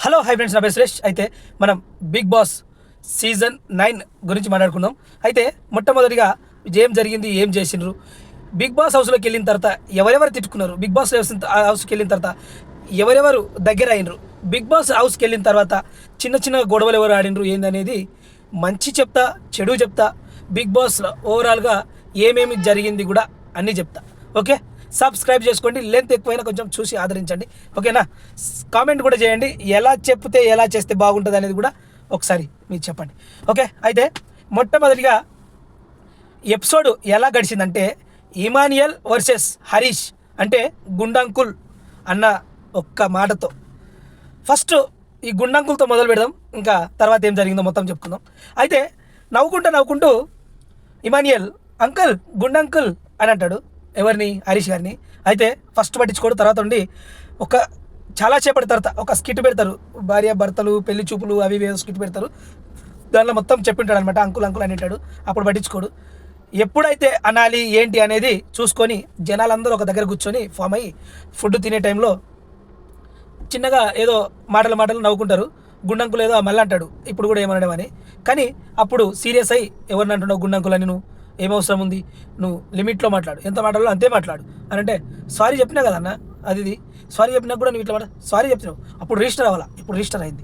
Hello hi friends, నా పేరు సురేష్. అయితే మనం బిగ్ బాస్ సీజన్ 9 గురించి మాట్లాడుకుందాం. అయితే మొట్టమొదటిగా ఏం జరిగింది, ఏం చేసిండ్రు, బిగ్ బాస్ హౌస్లోకి వెళ్ళిన తర్వాత ఎవరెవరు తిట్టుకున్నారు, బిగ్ బాస్ హౌస్కి వెళ్ళిన తర్వాత ఎవరెవరు దగ్గర అయినరు, బిగ్ బాస్ హౌస్కి వెళ్ళిన తర్వాత చిన్న చిన్న గొడవలు ఎవరు ఆడినరు ఏందనేది మంచి చెప్తా, చెడు చెప్తా, బిగ్ బాస్లో ఓవరాల్గా ఏమేమి జరిగింది కూడా అన్నీ చెప్తా. ఓకే, సబ్స్క్రైబ్ చేసుకోండి, లెంత్ ఎక్కువైనా కొంచెం చూసి ఆదరించండి. ఓకేనా, కామెంట్ కూడా చేయండి, ఎలా చెప్తే ఎలా చేస్తే బాగుంటుంది అనేది కూడా ఒకసారి మీరు చెప్పండి. ఓకే, అయితే మొట్టమొదటిగా ఎపిసోడ్ ఎలా గడిచిందంటే ఇమానియల్ వర్సెస్ హరీష్ అంటే గుండంకుల్ అన్న ఒక్క మాటతో ఫస్ట్ ఈ గుండంకుల్తో మొదలు పెడదాం, ఇంకా తర్వాత ఏం జరిగిందో మొత్తం చెప్పుకుందాం. అయితే నవ్వుకుంటూ ఇమానియల్ అంకుల్ గుండంకుల్ అని అంటాడు ఎవరిని, హరీష్ గారిని. అయితే ఫస్ట్ పట్టించుకోడు, తర్వాత ఉండి ఒక చాలా సేపటి తర్వాత ఒక స్కిట్ పెడతారు, భార్య భర్తలు పెళ్లి చూపులు అవి ఇవి స్కిట్ పెడతారు. దానిలో మొత్తం చెప్పింటాడు అనమాట, అంకుల్ అంకుల్ అని అంటాడు. అప్పుడు పట్టించుకోడు. ఎప్పుడైతే అనాలి ఏంటి అనేది చూసుకొని జనాలందరూ ఒక దగ్గర కూర్చొని ఫామ్ అయ్యి ఫుడ్ తినే టైంలో చిన్నగా ఏదో మాటలు నవ్వుకుంటారు. గుండంకులు ఏదో మళ్ళీ అంటాడు ఇప్పుడు కూడా ఏమనడం అని. కానీ అప్పుడు సీరియస్ అయ్యి ఎవరిని అంటున్నావు గుండంకులు అని, నువ్వు ఏమవసరం ఉంది, నువ్వు లిమిట్లో మాట్లాడు, ఎంత మాట్లాడాలో అంతే మాట్లాడు అని అంటే, సారీ చెప్పినా కదన్న, అది సారీ చెప్పినా కూడా నువ్వు ఇట్లా సారీ చెప్తున్నావు, అప్పుడు రిజిస్టర్ అవ్వాలా, ఇప్పుడు రిజిస్టర్ అయింది,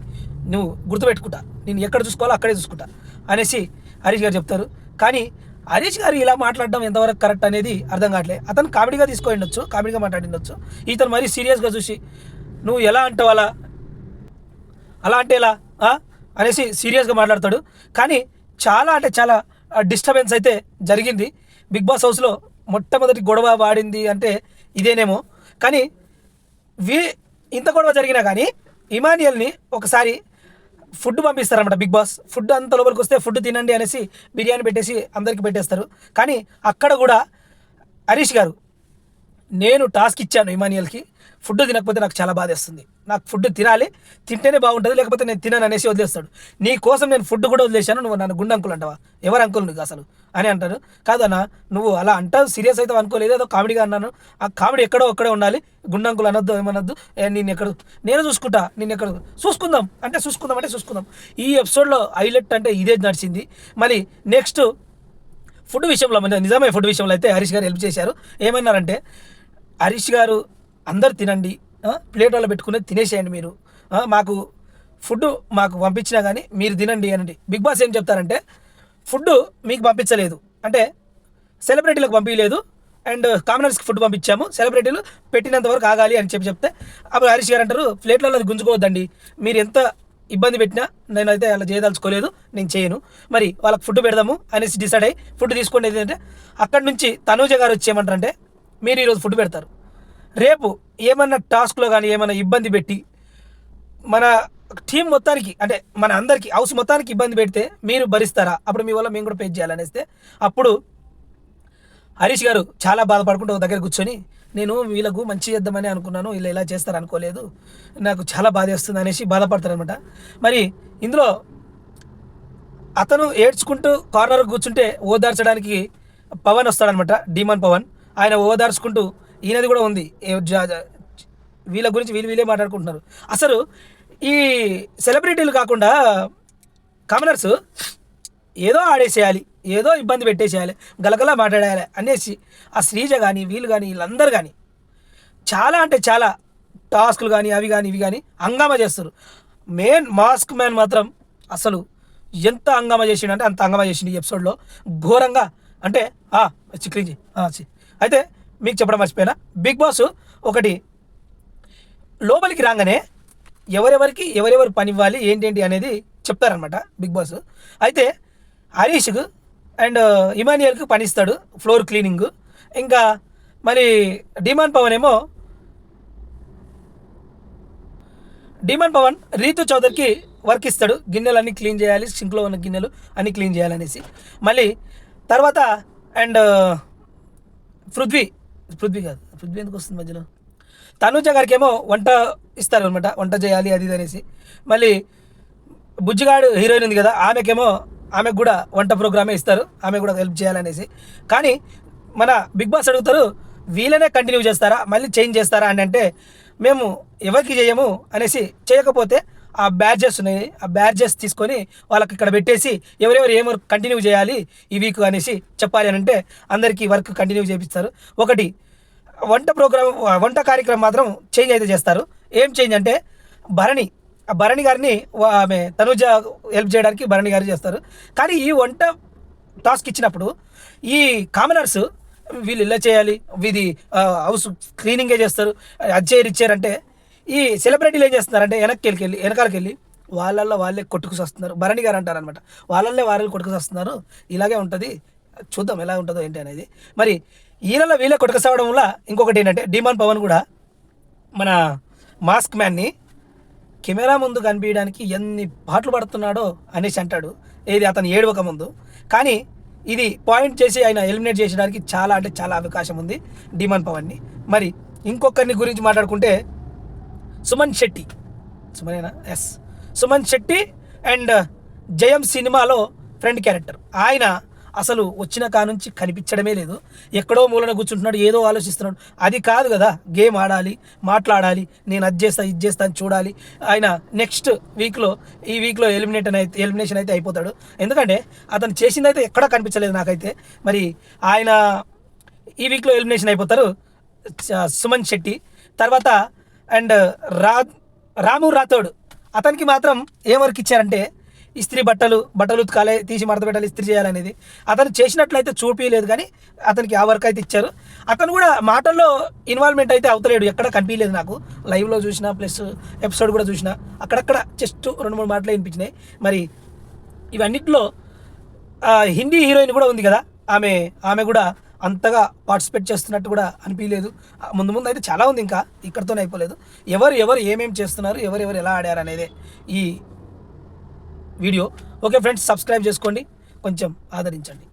నువ్వు గుర్తుపెట్టుకుంటా, నేను ఎక్కడ చూసుకోవాలో అక్కడే చూసుకుంటా అనేసి హరీష్ గారు చెప్తారు. కానీ హరీష్ గారు ఇలా మాట్లాడడం ఎంతవరకు కరెక్ట్ అనేది అర్థం కావట్లేదు. అతను కామెడీగా తీసుకొని ఉండొచ్చు, కామెడీగా మాట్లాడిండొచ్చు. ఇతను మరీ సీరియస్గా చూసి నువ్వు ఎలా అంటావు అలా అంటే ఎలా అనేసి సీరియస్గా మాట్లాడతాడు. కానీ చాలా అంటే చాలా డిస్టర్బెన్స్ అయితే జరిగింది బిగ్ బాస్ హౌస్లో. మొట్టమొదటి గొడవ వాడింది అంటే ఇదేనేమో. కానీ ఇంత గొడవ జరిగినా కానీ ఇమానియల్ని ఒకసారి ఫుడ్ పంపిస్తారన్నమాట బిగ్ బాస్. ఫుడ్ అంత లోపలికి వస్తే ఫుడ్ తినండి అనేసి బిర్యానీ పెట్టేసి అందరికీ పెట్టేస్తారు. కానీ అక్కడ కూడా హరీష్ గారు, నేను టాస్క్ ఇచ్చాను ఇమానియల్కి, ఫుడ్ తినకపోతే నాకు చాలా బాధేస్తుంది, నాకు ఫుడ్ తినాలి, తింటేనే బాగుంటుంది, లేకపోతే నేను తినను అనేసి వదిలేస్తాడు. నీ కోసం నేను ఫుడ్ కూడా వదిలేశాను, నువ్వు నన్ను గుండు అంకుల్ అంటావా, ఎవరు అంకుల్ నీకు అసలు అని అంటారు. కాదన్నా, నువ్వు అలా అంటావు, సీరియస్ అయితే అనుకోలేదు, ఏదో కామెడీగా అన్నాను, ఆ కామెడీ ఎక్కడే ఉండాలి, గుండు అంకుల్ అనొద్దు ఏమనొద్దు, నేను చూసుకుంటా, చూసుకుందాం అంటే చూసుకుందాం. ఈ ఎపిసోడ్లో హైలైట్ అంటే ఇదే నడిచింది. మళ్ళీ నెక్స్ట్ ఫుడ్ విషయంలో, నిజమే ఫుడ్ విషయంలో అయితే హరీష్ గారు హెల్ప్ చేశారు. ఏమన్నారంటే, హరీష్ గారు అందరు తినండి, ప్లేట్ వల్ల పెట్టుకునేది తినేసేయండి, మీరు మాకు ఫుడ్ మాకు పంపించినా కానీ మీరు తినండి అనండి. బిగ్ బాస్ ఏం చెప్తారంటే, ఫుడ్ మీకు పంపించలేదు అంటే సెలబ్రిటీలకు పంపించలేదు అండ్ కామనర్స్కి ఫుడ్ పంపించాము, సెలబ్రిటీలు పెట్టినంత వరకు ఆగాలి అని చెప్తే అప్పుడు హరీష్ గారు అంటారు, ప్లేట్లలో అది గుంజుకోవద్దండి, మీరు ఎంత ఇబ్బంది పెట్టినా నేనైతే అలా చేయదలుచుకోలేదు, నేను చేయను, మరి వాళ్ళకి ఫుడ్ పెడదాము అనేసి డిసైడ్ అయ్యి ఫుడ్ తీసుకోండి. ఏంటంటే అక్కడి నుంచి తనూజ గారు వచ్చి ఏమంటారంటే, మీరు ఈరోజు ఫుడ్ పెడతారు, రేపు ఏమన్నా టాస్క్లో కానీ ఏమైనా ఇబ్బంది పెట్టి మన టీం మొత్తానికి అంటే మన అందరికీ హౌస్ మొత్తానికి ఇబ్బంది పెడితే మీరు భరిస్తారా, అప్పుడు మీ వల్ల మేము కూడా పే చేయాలనేస్తే అప్పుడు హరీష్ గారు చాలా బాధపడుకుంటూ ఒక దగ్గర కూర్చొని, నేను వీళ్ళకు మంచి చేద్దామని అనుకున్నాను, వీళ్ళు ఇలా చేస్తారు అనుకోలేదు, నాకు చాలా బాధ వేస్తుంది అనేసి బాధపడతారనమాట. మరి ఇందులో అతను ఏడ్చుకుంటూ కార్నర్ కూర్చుంటే ఓదార్చడానికి పవన్ వస్తాడనమాట, డీమన్ పవన్. ఆయన ఓదార్చుకుంటూ ఈయనది కూడా ఉంది, వీళ్ళ గురించి వీళ్ళే మాట్లాడుకుంటున్నారు. అసలు ఈ సెలబ్రిటీలు కాకుండా కామనర్స్ ఏదో ఆడేసేయాలి, ఏదో ఇబ్బంది పెట్టేసేయాలి, గలగలా మాట్లాడేయాలి అనేసి ఆ శ్రీజ కానీ వీళ్ళందరూ కానీ చాలా అంటే చాలా టాస్కులు కానీ అవి కానీ ఇవి కానీ హంగామా చేస్తారు. మాస్క్ మ్యాన్ మాత్రం అసలు ఎంత హంగామా చేసిండు అంటే అంత హంగామా చేసిండు ఈ ఎపిసోడ్లో, ఘోరంగా. అంటే క్లీన్ అయితే మీకు చెప్పడం మర్చిపోయినా, బిగ్ బాస్ ఒకటి లోపలికి రాగానే ఎవరెవరు పని ఇవ్వాలి ఏంటి అనేది చెప్తారనమాట బిగ్ బాస్. అయితే హరీష్కు అండ్ ఇమానియల్కి పని ఇస్తాడు, ఫ్లోర్ క్లీనింగ్. ఇంకా మరి డీమన్ పవన్ రీతు చౌదరికి వర్క్ ఇస్తాడు, గిన్నెలన్నీ క్లీన్ చేయాలి, సింక్లో ఉన్న గిన్నెలు అన్నీ క్లీన్ చేయాలనేసి. మళ్ళీ తర్వాత అండ్ పృథ్వీ ఎందుకు వస్తుంది మధ్యలో, తనూజ గారికి ఏమో వంట ఇస్తారు అనమాట, వంట చేయాలి అది ఇది అనేసి. మళ్ళీ బుజ్జిగాడు హీరోయిన్ ఉంది కదా, ఆమెకు కూడా వంట ప్రోగ్రామే ఇస్తారు, ఆమె కూడా హెల్ప్ చేయాలనేసి. కానీ మన బిగ్ బాస్ అడుగుతారు, వీళ్ళనే కంటిన్యూ చేస్తారా, మళ్ళీ చేంజ్ చేస్తారా అని అంటే, మేము ఎవరికి చేయము అనేసి, చేయకపోతే ఆ బ్యాడ్జెస్ ఉన్నాయి, ఆ బ్యాడ్జెస్ తీసుకొని వాళ్ళకి ఇక్కడ పెట్టేసి ఎవరెవరు ఏం వర్క్ కంటిన్యూ చేయాలి ఈ వీక్ అనేసి చెప్పాలి అని అంటే అందరికీ వర్క్ కంటిన్యూ చేపిస్తారు. ఒకటి వంట కార్యక్రమం మాత్రం చేంజ్ అయితే చేస్తారు. ఏం చేంజ్ అంటే భరణి గారిని ఆమె తనుజ హెల్ప్ చేయడానికి భరణి గారు చేస్తారు. కానీ ఈ వంట టాస్క్ ఇచ్చినప్పుడు ఈ కామనర్స్ వీళ్ళు ఇలా చేయాలి, ఇది హౌస్ క్లీనింగే చేస్తారు, అది చేయరు ఇచ్చారంటే ఈ సెలబ్రిటీలు ఏం చేస్తున్నారంటే వెనకాలకి వెళ్ళి వాళ్ళే కొట్టుకుని వస్తున్నారు. భరణి గారు అంటారనమాట, వాళ్ళు కొట్టుకుని వస్తున్నారు, ఇలాగే ఉంటుంది, చూద్దాం ఎలా ఉంటుందో ఏంటి అనేది. మరి వీళ్ళే కొట్టుకుసావడం వల్ల ఇంకొకటి ఏంటంటే డిమాండ్ పవన్ కూడా మన మాస్క్ మ్యాన్ని కెమెరా ముందు కనిపించడానికి ఎన్ని పాటలు పడుతున్నాడో అనేసి అంటాడు, ఏది అతను ఏడవక ముందు. కానీ ఇది పాయింట్ చేసి ఆయన ఎలిమినేట్ చేసడానికి చాలా అంటే చాలా అవకాశం ఉంది డిమాండ్ పవన్ని. మరి ఇంకొకరిని గురించి మాట్లాడుకుంటే సుమన్ శెట్టి అండ్ జయం సినిమాలో ఫ్రెండ్ క్యారెక్టర్. ఆయన అసలు వచ్చిన కానుంచి కనిపించడమే లేదు, ఎక్కడో మూలన కూర్చుంటున్నాడు, ఏదో ఆలోచిస్తున్నాడు. అది కాదు కదా, గేమ్ ఆడాలి, మాట్లాడాలి, నేను అది చేస్తా అని చూడాలి. ఆయన నెక్స్ట్ ఈ వీక్లో ఎలిమినేషన్ అయితే అయిపోతాడు. ఎందుకంటే అతను చేసింది అయితే ఎక్కడా కనిపించలేదు నాకైతే. మరి ఆయన ఈ వీక్లో ఎలిమినేషన్ అయిపోతారు సుమన్ శెట్టి. తర్వాత అండ్ రాము రాథోడ్, అతనికి మాత్రం ఏం వర్క్ ఇచ్చారంటే ఇస్త్రీ బట్టలు ఉతకాలి, తీసి మడత పెట్టాలి, ఇస్త్రీ చేయాలనేది అతను చేసినట్లయితే చూపించలేదు, కానీ అతనికి ఆ వర్క్ అయితే ఇచ్చారు. అతను కూడా మాటల్లో ఇన్వాల్వ్మెంట్ అయితే అవుతలేడు, ఎక్కడ కనిపించలేదు నాకు. లైవ్లో చూసిన ప్లస్ ఎపిసోడ్ కూడా చూసిన, అక్కడక్కడ జస్ట్ 2-3 మాటలే వినిపించినాయి. మరి ఇవన్నిట్లో హిందీ హీరోయిన్ కూడా ఉంది కదా, ఆమె కూడా అంతగా పార్టిసిపేట్ చేస్తున్నట్టు కూడా అనిపించలేదు. ముందు అయితే చాలా ఉంది, ఇంకా ఇక్కడితోనే అయిపోలేదు. ఎవరు ఏమేమి చేస్తున్నారు, ఎవరెవరు ఎలా ఆడారు అనేది ఈ వీడియో. ఓకే ఫ్రెండ్స్, సబ్స్క్రైబ్ చేసుకోండి, కొంచెం ఆదరించండి.